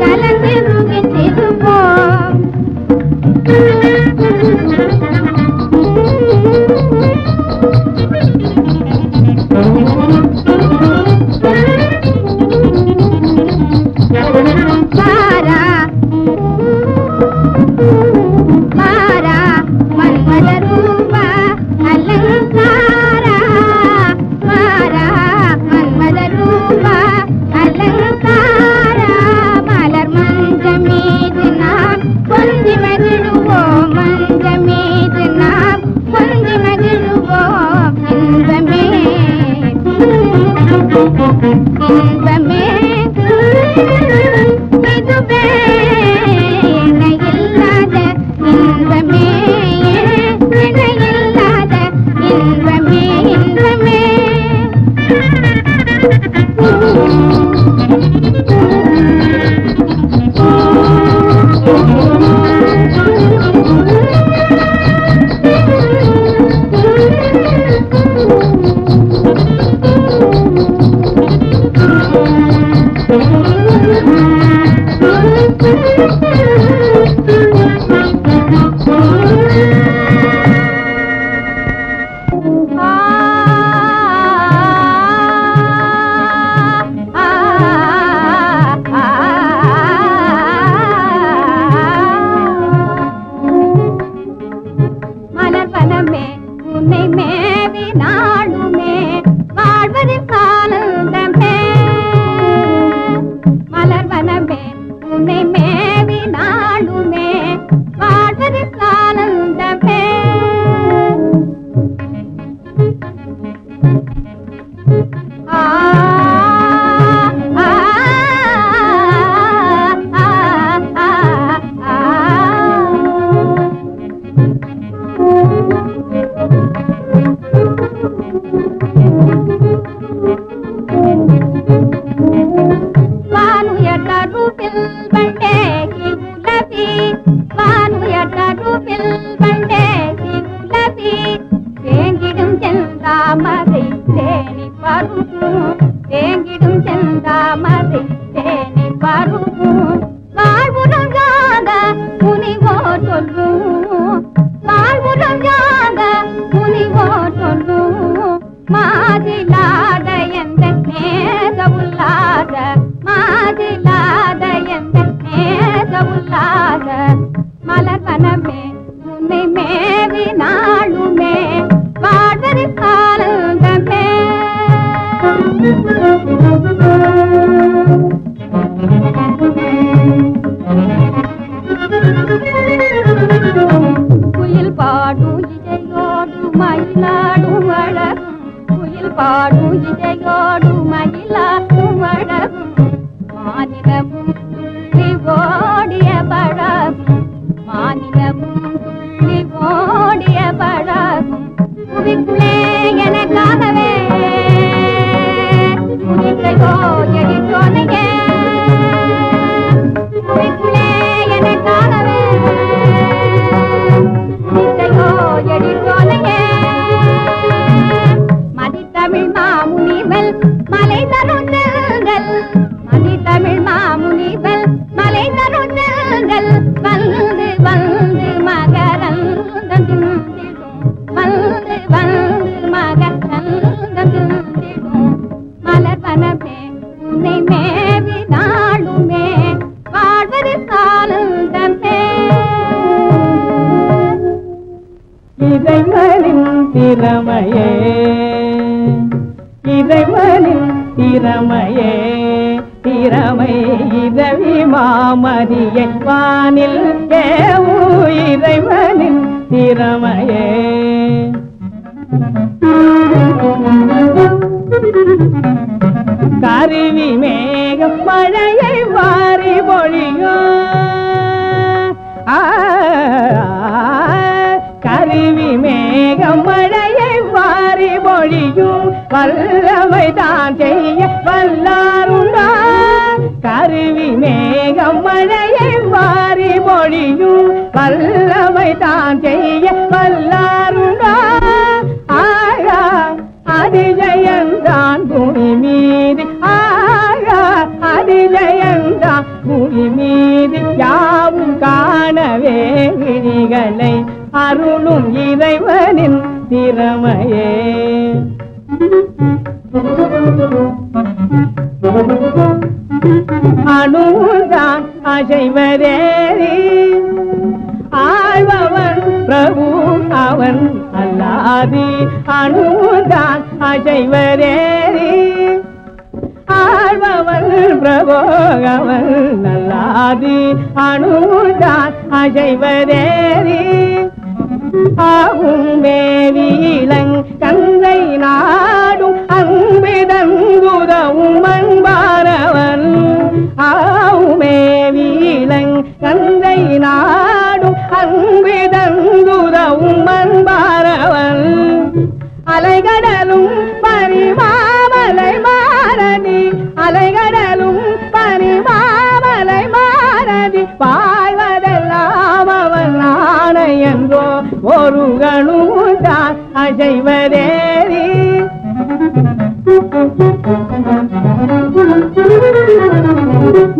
கலந்து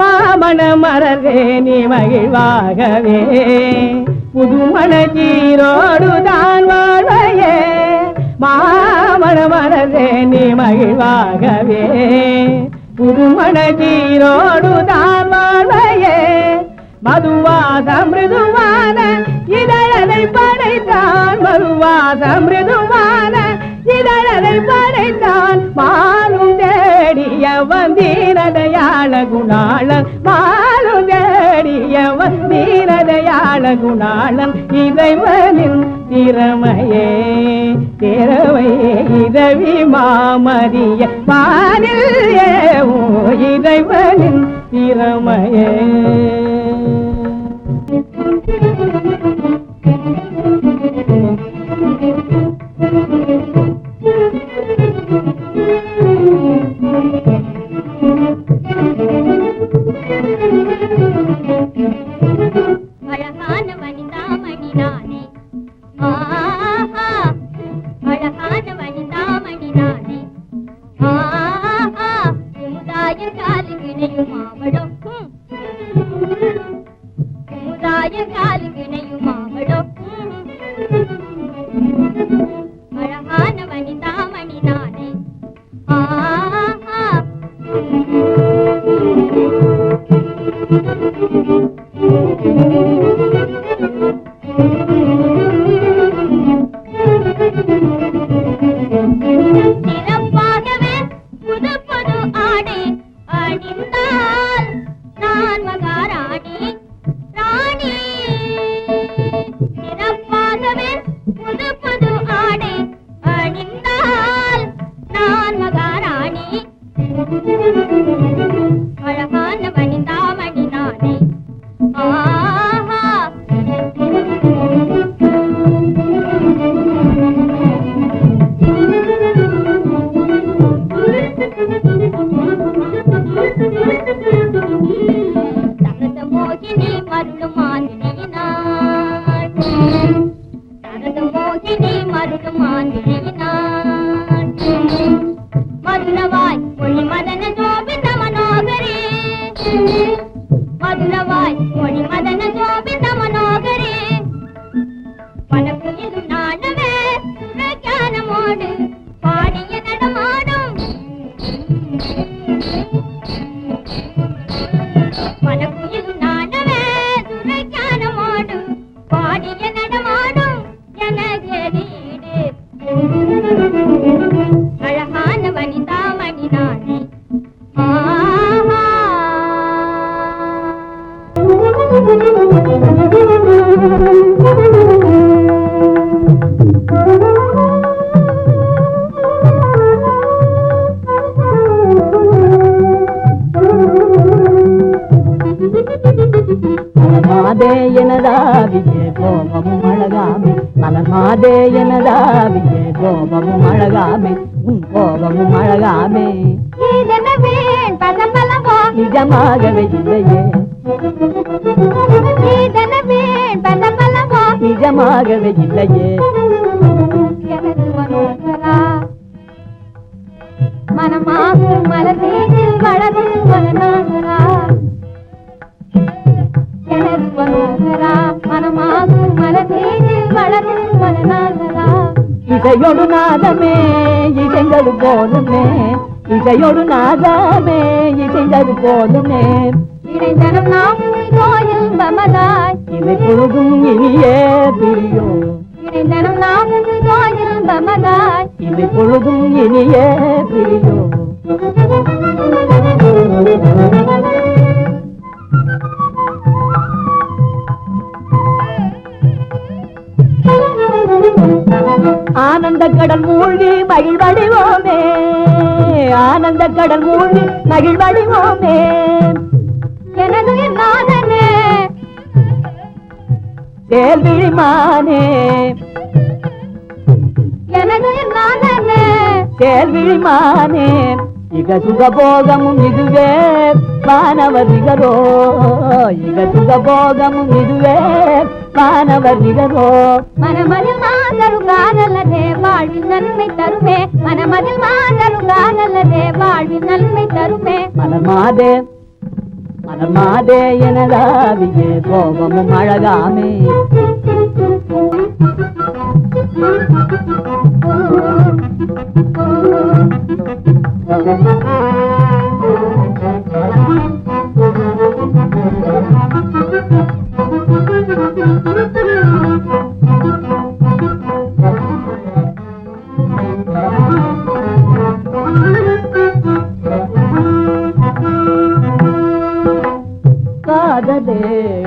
மாமண மரர் மனதே நீ மகிழ்வாகவே புதுமண சீரோடுதான் வாழ்வையே மாமண மனதே நீ மகிழ்வாகவே புதுமண சீரோடுதான் வாழ்வையே மதுவாத மிருதுவான இதழலை படைத்தான் மதுவாத மிருதுவான இதழலை படைத்தான் மாலும் தேடிய வந்தீரதையாள குணாளன் மாலும் தேடிய வந்தீரதையாள குணாளன் இறைவனின் திறமையே திறமையே இரவி மாமதிய பாரில் இறைவனின் திறமையே அழகான வனிதாமணி நானே ஆஹா அழகான வனிதாமணி நானே ஆஹா சமுதாய காலு கிணையும் மாவளோ சமுதாய காலு கிணையும் மாவளோ அழகான வனிதாமணி நானே ஆஹா சிறப்பாகவே புது புது ஆடை அணிந்தால் நான் மகாராணி ராணி சிறப்பாகவே புது புது ஆடை அணிந்தால் நான் மகாராணி அழகான வனிதாமணி நானே ஆஹா தனது மோகினி மருளும் ஆந்திரியினாள் தனது மோகினி மருளும் ஆந்திரியினாள் மதுரவாய் மொழி மதன சோபித மனோகரி மதுரவாய் மொழி மதன சோபித மனோகரி பணக்குயிலும் நாடவே சுரஞானமோடு பாடிய நடமாடும் பணக்குயிலும் நாடவே சுரஞானமோடு பாடிய நடமாடும் எனகரீடு அழகான வனிதாமணி நானே ஆஹா மலர்மாதே எனதாவியே கோபமும் அழகாமே மலர்மாதே எனதாவியே கோபமும் அழகாமே உன் கோபமும் அழகாமே நிஜமாகவே இல்லையே நிஜமாகவே இல்லையே மனமாகும் மலர்மீதில் வளரும் மனநாகரா எனது மனோகரா மனமாகும் மலர்மீதில் வளரும் மனநாகரா இசையொடு நாதமே இசைந்தது போதுமே இசையொடு நாதமே இசைந்தது போதுமே இணைந்தனம் நாம் கோயில் பமதாய் இவை பொழுதும் இனியே பிரியும் இணைந்தனம் நாம் கோயில் பமதாய் இவை பொழுதும் இனியே பிரியும் ஆனந்த கடல் மூழ்கி மகிழ்வடைவோமே ஆனந்த கடல் மூழ்கி மகிழ்வடைவோமே எனது நாதனே கேள்விமானே எனது நாதனே கேள்விமானே இக சுகபோகமும் இதுவே வானவர் நிகரோ இக சுகபோகமும் இதுவே வானவர் நிகரோ மனமதில் மாதருகானல்லதே வாழ்வில் நன்மை தருமே மனமதில் மாதருகானல்லதே வாழ்வில் நன்மை தருமே மலர்மாதே மலர்மாதே எனதாவியே கோபமும் அழகாமே. காதலே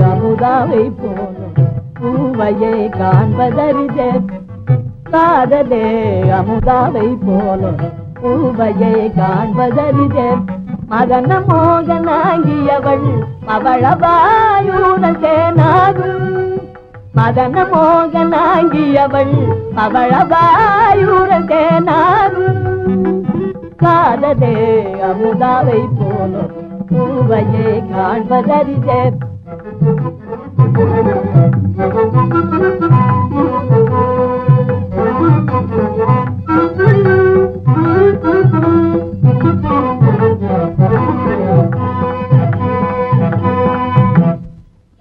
அமுதாவை போலும் பூவையை காண்பதறிதே. காதலே அமுதாவை போலும் பூவையை காண்பதறிதே. மதன மோகனாகியவள் அவளவாயுடன் தேனாகும். மதன மோகனாகியவள் அவளவாயுடன் தேனாகும். காதலே அமுதாவை போலும் பூவையை காண்பதறிதே.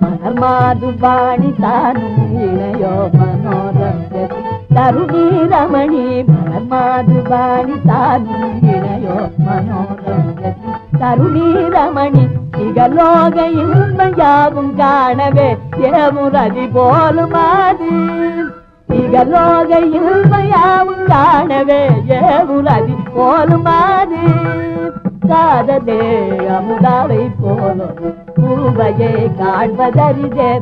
மலர்மாதுபாணி தானும் இணையோ மனோரஞ்ச தருணி ரமணி. மலர்மாதுபாணி தானும் இணையோ மனோரஞ்ச தருணி ரமணி. இகலோக இன்பம் யாவும் காணவே ஏமுரதி போலுமாது. இகலோக இன்பம் யாவும் காணவே ஏமுரதி போலுமாது. காதலே அமுதாவை போலும் பூவையை காண்பதறிதே.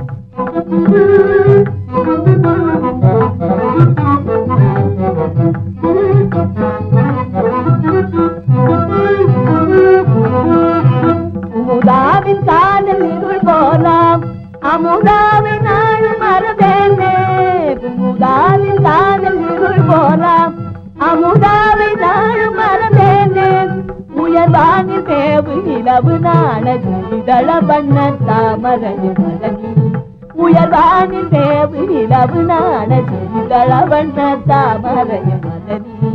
அமுதாவின் காதல் இருள் போலாம் அமுதாவை நாளும் மறவேனே. அமுதாவின் காதல் இருள் போலாம் அமுதாவை நாளும் மறவேனே. உயர்வானில் மேவு நிலவு நாண இதழ வண்ண தாமரையின் மலனி. உயர்வானில் மேவு நிலவு நாண இதழ வண்ண தாமரையின் மலனி.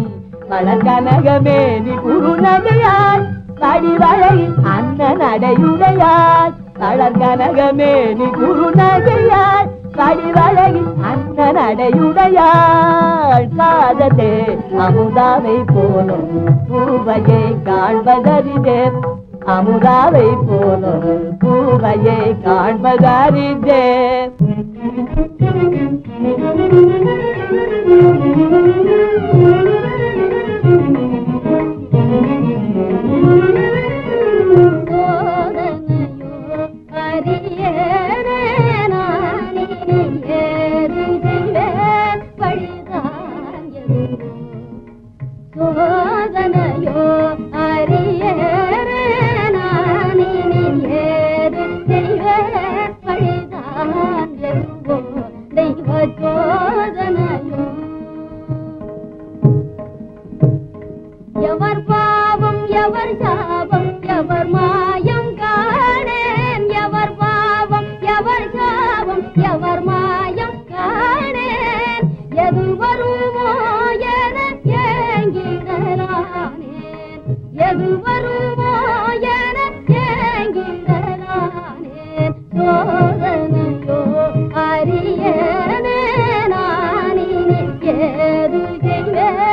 வளர்கனகமேனி குறுநகையாய் கடிவளை அண்ணன் அடையுடையாய். வளர்கனகமேனி குறுநகையாய் கடிவளை அண்ணன் அடையுடையாள். காதலே அமுதாவை போலும் பூவையை காண்பதறிதே. அமுதாவை போலும் பூவையை காண்பதறிதே. எவர் பாவம் எவர் சாபம் எவர் மாயம் காணேன். எவர் பாவம் எவர் சாபம் எவர் மாயம் காணேன். எது வருமோ என ஏங்கிடலானேன். எது வருமோ என ஏங்கிடலானேன். சோதனையோ அறியேனே நான் இனி ஏது செய்வேன்.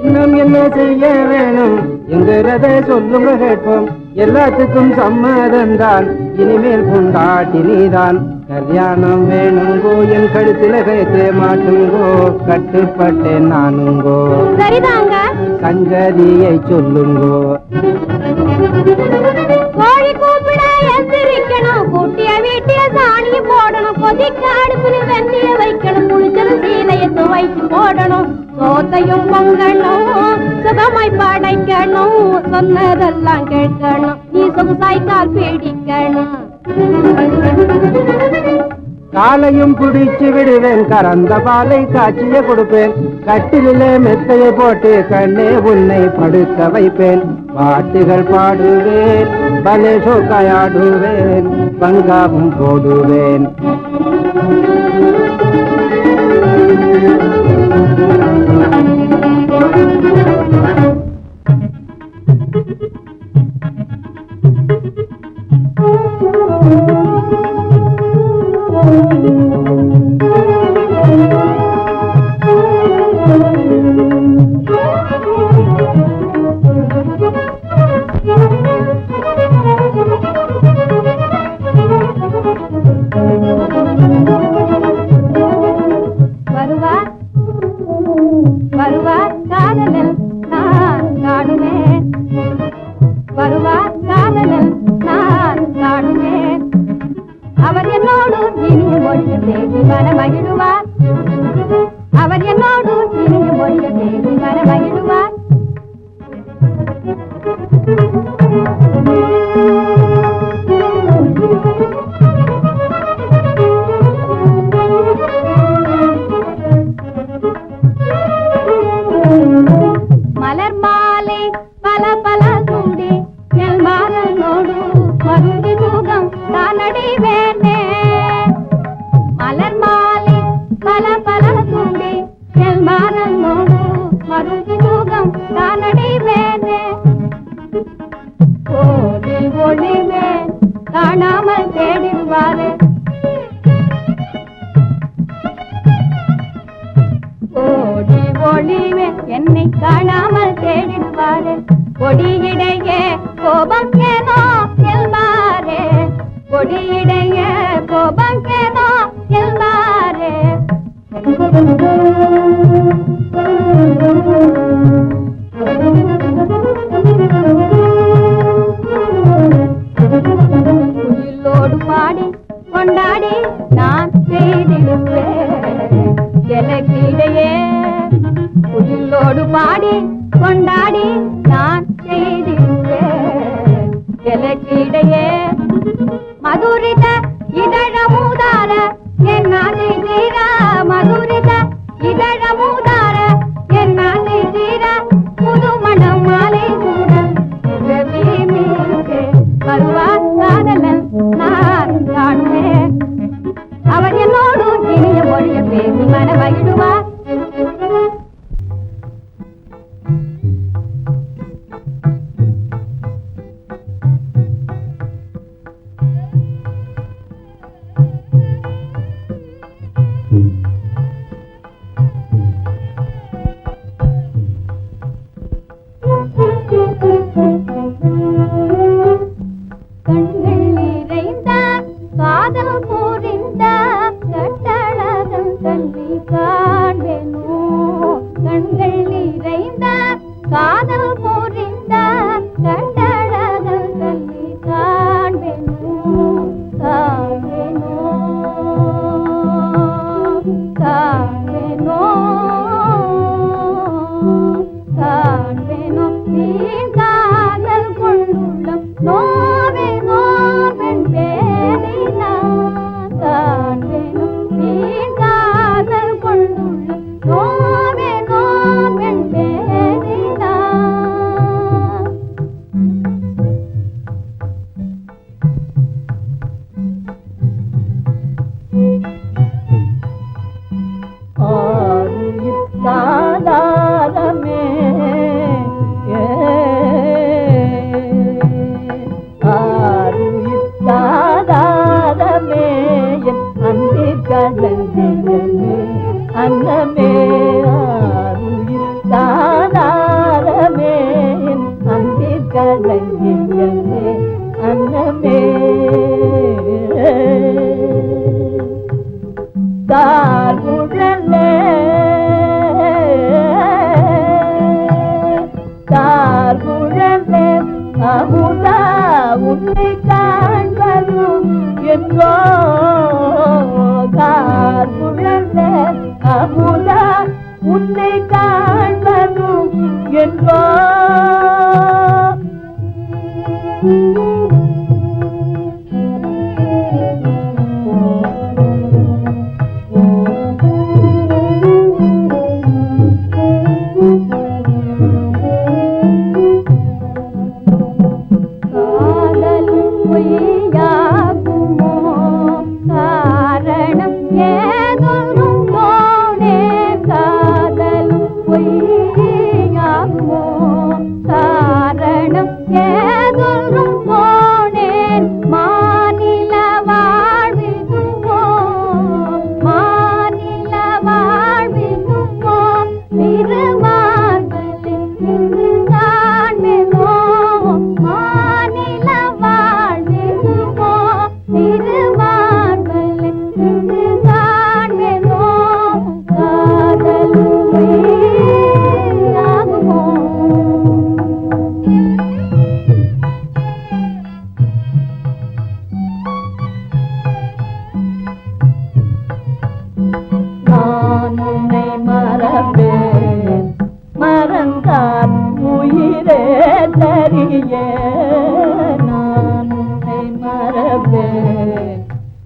இன்னும் என்ன செய்ய வேணும் என்கிறத சொல்லுங்க கேட்போம். எல்லாத்துக்கும் சம்மதம்தான், இனிமேல் கொண்டாட்டி நீதான். கல்யாணம் வேணுங்கோ, என் கழுத்துல கைத்தே மாட்டுங்கோ, கட்டுப்பட்டேன் நானுங்கோ. சரிதாங்க. சங்கதியை சொல்லுங்கோ. கோழி கூப்பிட எந்திரிக்கணும், கூட்டிய வீட்டிய சாணிய போடணும், கொதிக்க அடுப்புல வெந்நிய வைக்கணும், குளிச்சது சீலைய துவைச்சு போடணும், சோத்தையும் பொங்கணும், சுகமாய் படைக்கணும், சொன்னதெல்லாம் கேட்கணும், நீ சொகுசாய்க்கால் பீடிக்கணும். காலையும் பிடிச்சு விடுவேன், கறந்த பாலை காய்ச்சிய கொடுப்பேன், கட்டிலே மெத்தையை போட்டு கண்ணே உன்னை படுக்க வைப்பேன். பாட்டுகள் பாடுவேன், பலே சோக்காயாடுவேன், பங்காவும் போடுவேன். வருவார் காதலில் நான் காணுவேன், வருவார் காதலில் நான் காணுவேன். அவர் என்னோடு இனிய மொழிய பேசி மனமகிழுவார், அவர் என்னோடு இனிய மொழிய பேசி மனமகிழுவார். மலர் மாலை பல பல துண்டி எல் மாறனோடு மருந்தி தூகம் தானடிவேனே. மலர் மாலை பல பல துண்டி எல் மாறனோடு மருந்தி தூகம் தானடிவேனே. ஓடி ஒளிவேன் காணாமல் தேடிவாரு, ஓடி ஒளிவேன் என்னை காணாமல் தேடிடுவாரு. கொடியிடையே கோபம் ஏனோ செல்வாரே, கொடியிடையே கோபம் ஏனோ செல்வாரே. குயிலோடு பாடி கொண்டாடி நான் செய்திடுவேன் எனக்கிடையே, குயிலோடு பாடி கொண்டாடி நான் செய்திடுவேன் எனக்கிடையே. மதுரித இதழமுதார என்னாதை தீரா, மதுரித இதழமுதார என்னாதை தீரா. புதுமணம் மாலை கூட உறவி மீது வருவார் காதலன் நான் காணுவேன், அவர் என்னோடு இனிய மொழிய பேசி மனமகிழுவார். கண்கள் நிறைந்த காதல் புரிந்த கட்டழகன் கண்ணி காண்பேனோ, கண்கள் நிறைந்த காதல் புரிந்த கட்டழகன் கண்ணி காண்பேனோ, காண்பேனோ காண்பேனோ காண்பேனோ. நீர் காதல் கொண்டுள்ளம் நோவேனோ பெண் பேரினான் காண்பேனோ, நீர் காதல் கொண்டுள்ளம் நோவேனோ பெண் பேரினான். என்றோ கார்புழந்த அமுதா உன்னை காண்பதும் என்றோ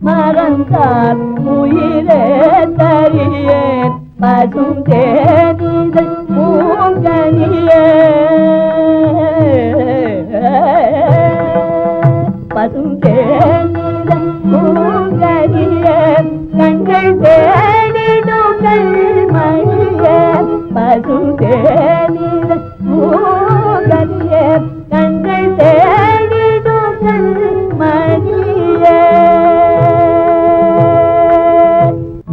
மறந்தால் உயிரே தரியேன் பசும் தேனிதழ் பூங்கனியே பசும் தேனிதழ் பூங்கனியே கண்கள் தேடிடும் கண்மணியே பசும் தேனிதழ் பூங்கனியே கண்கள் தேடிடும் கண்மணியே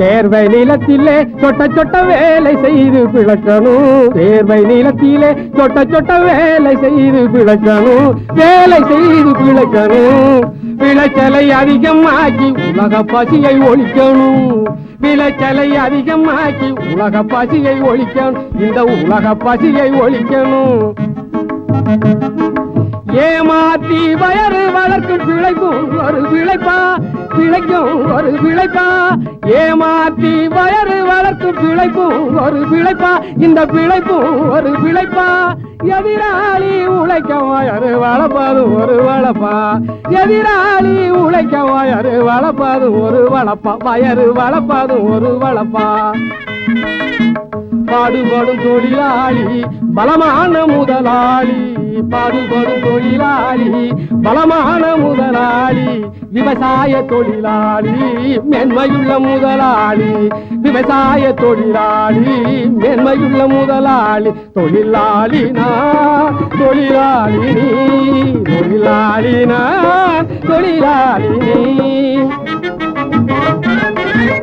வேர்வை நிலத்திலே சொட்ட சொட்ட வேலை செய்து பிழைக்கணும் வேர்வை நிலத்திலே சொட்ட சொட்ட வேலை செய்து பிழைக்கணும் வேலை செய்து பிழைக்கணும் விளைச்சலை அதிகமாக்கி உலக பசியை ஒழிக்கணும் விளைச்சலை அதிகமாக்கி உலக பசியை ஒழிக்கணும் இந்த உலக பசியை ஒழிக்கணும் ஏமாற்றி வயறு வளர்க்கும் பிழைக்கும் ஒரு பிழைப்பா பிழைக்கும் ஒரு பிழைப்பா ஏமாற்றி வயறு வளர்க்கும் பிழைப்பும் ஒரு பிழைப்பா இந்த பிழைப்பும் ஒரு பிழைப்பா எதிராளி உழைக்க வயறு வளர்ப்பது ஒரு வளப்பா எதிராளி உழைக்க வயறு வளர்ப்பது ஒரு வளப்பா வயறு வளர்ப்பது ஒரு வளப்பா பாடுபடும் தொழிலாளி பலமான முதலாளி பாடுபடும் தொழிலாளி பலமான முதலாளி விவசாய தொழிலாளி மென்மையுள்ள முதலாளி விவசாய தொழிலாளி மென்மையுள்ள முதலாளி தொழிலாளி நான் தொழிலாளி நீ தொழிலாளி நான் தொழிலாளி நீ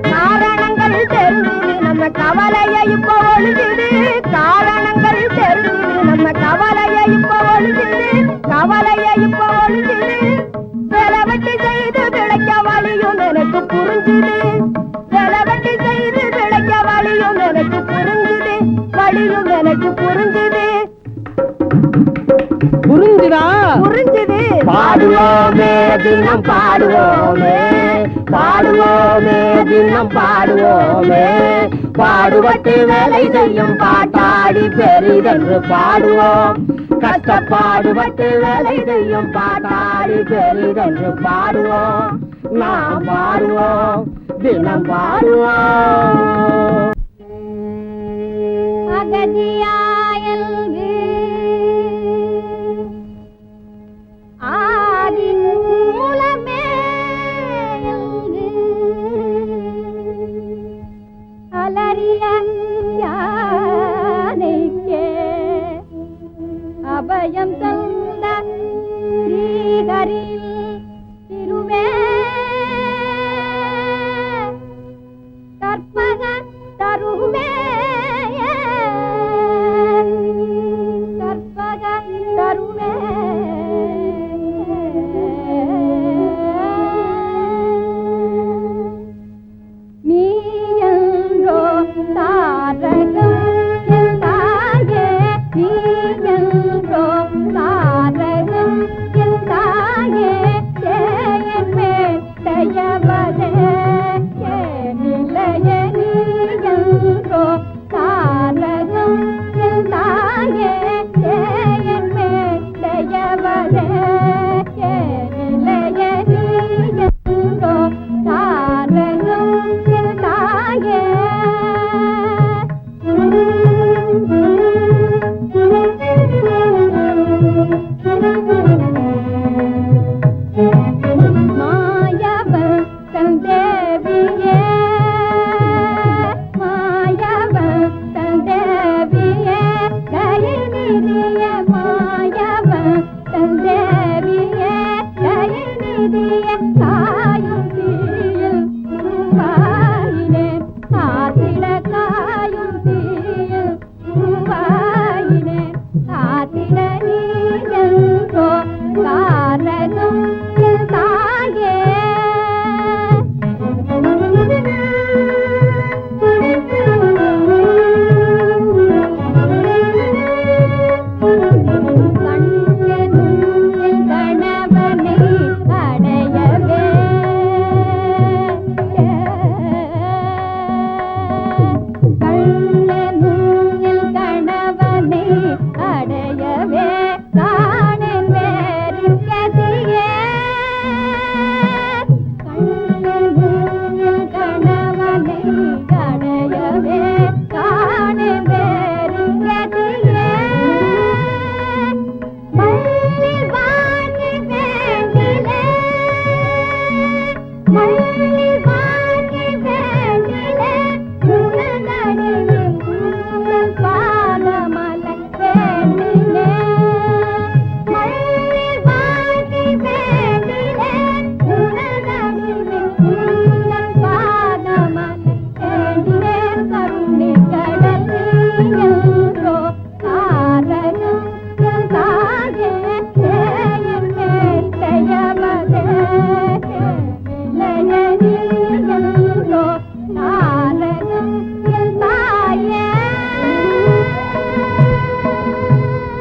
காரணங்கள் தெரிஞ்சு நம்ம கவலையை இப்ப ஒழிஞ்சுது காரணங்கள் தெரிஞ்சு நம்ம கவலையை இப்ப ஒழிஞ்சுது கவலையை இப்ப ஒழிஞ்சுது செலவட்டி செய்து பிழைக்க வழியும் எனக்கு புரிஞ்சுது செலவட்டி செய்து பிழைக்க வழியும் எனக்கு புரிஞ்சுது வழியும் எனக்கு புரிஞ்சுது புரிஞ்சுதா புரிஞ்சுது பாடுவோமே தினம் பாடுவோமே பாடுவோமே தினம் பாடுவோமே பாடுபட்டு வேலை செய்யும் பாட்டாடி பெரிதென்று பாடுவோம் கஷ்டப்பாடுபட்டு வேலை செய்யும் பாட்டாடி பெரிதென்று பாடுவோம் நாம் பாடுவோம் தினம் பாடுவோம் அகதியா